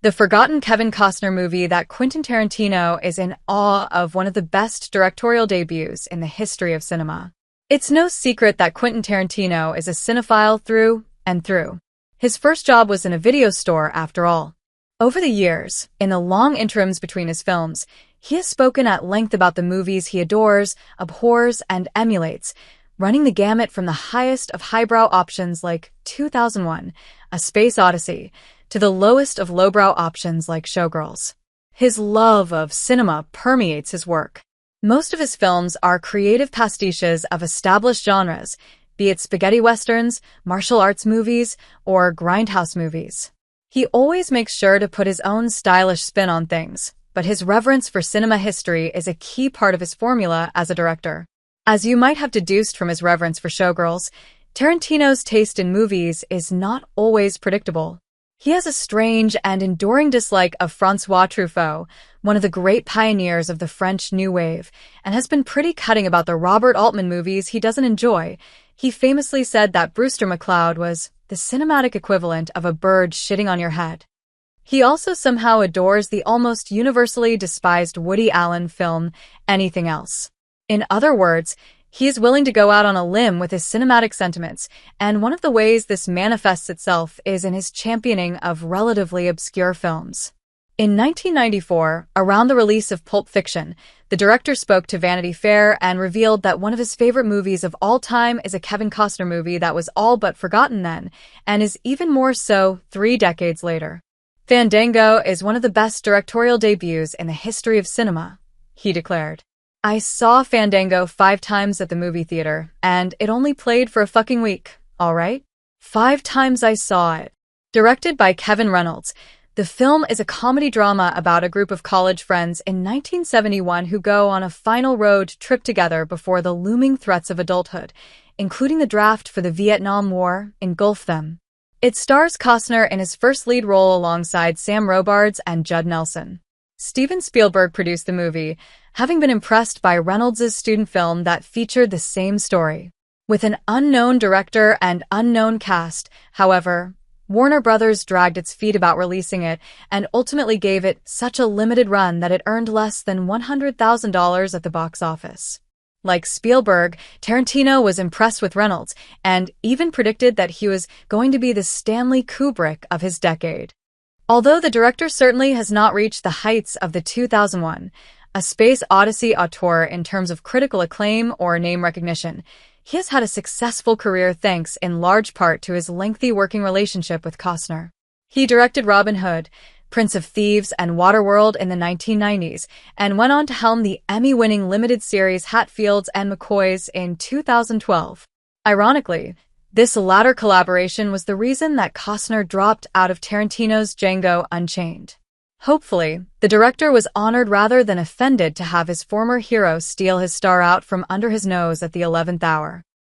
the forgotten Kevin Costner movie that Quentin Tarantino is in awe of, one of the best directorial debuts in the history of cinema. It's no secret that Quentin Tarantino is a cinephile through and through. His first job was in a video store, after all. Over the years, in the long interims between his films, he has spoken at length about the movies he adores, abhors, and emulates, running the gamut from the highest of highbrow options like 2001, A Space Odyssey, to the lowest of lowbrow options like Showgirls. His love of cinema permeates his work. Most of his films are creative pastiches of established genres, be it spaghetti westerns, martial arts movies, or grindhouse movies. He always makes sure to put his own stylish spin on things, but his reverence for cinema history is a key part of his formula as a director. As you might have deduced from his reverence for Showgirls, Tarantino's taste in movies is not always predictable. He has a strange and enduring dislike of François Truffaut, one of the great pioneers of the French New Wave, and has been pretty cutting about the Robert Altman movies he doesn't enjoy. He famously said that Brewster McCloud was the cinematic equivalent of a bird shitting on your head. He also somehow adores the almost universally despised Woody Allen film, Anything Else. In other words, he is willing to go out on a limb with his cinematic sentiments, and one of the ways this manifests itself is in his championing of relatively obscure films. In 1994, around the release of Pulp Fiction, the director spoke to Vanity Fair and revealed that one of his favorite movies of all time is a Kevin Costner movie that was all but forgotten then, and is even more so 3 decades later. Fandango is one of the best directorial debuts in the history of cinema, he declared. I saw Fandango 5 times at the movie theater, and it only played for a fucking week, all right? 5 times I saw it. Directed by Kevin Reynolds, the film is a comedy drama about a group of college friends in 1971 who go on a final road trip together before the looming threats of adulthood, including the draft for the Vietnam War, engulf them. It stars Costner in his first lead role alongside Sam Robards and Judd Nelson. Steven Spielberg produced the movie, having been impressed by Reynolds' student film that featured the same story. With an unknown director and unknown cast, however, Warner Brothers dragged its feet about releasing it and ultimately gave it such a limited run that it earned less than $100,000 at the box office. Like Spielberg, Tarantino was impressed with Reynolds and even predicted that he was going to be the Stanley Kubrick of his decade. Although the director certainly has not reached the heights of the 2001 A Space Odyssey auteur in terms of critical acclaim or name recognition, he has had a successful career thanks in large part to his lengthy working relationship with Costner. He directed Robin Hood, Prince of Thieves, and Waterworld in the 1990s, and went on to helm the Emmy-winning limited series Hatfields and McCoys in 2012. Ironically, this latter collaboration was the reason that Costner dropped out of Tarantino's Django Unchained. Hopefully, the director was honored rather than offended to have his former hero steal his star out from under his nose at the 11th hour.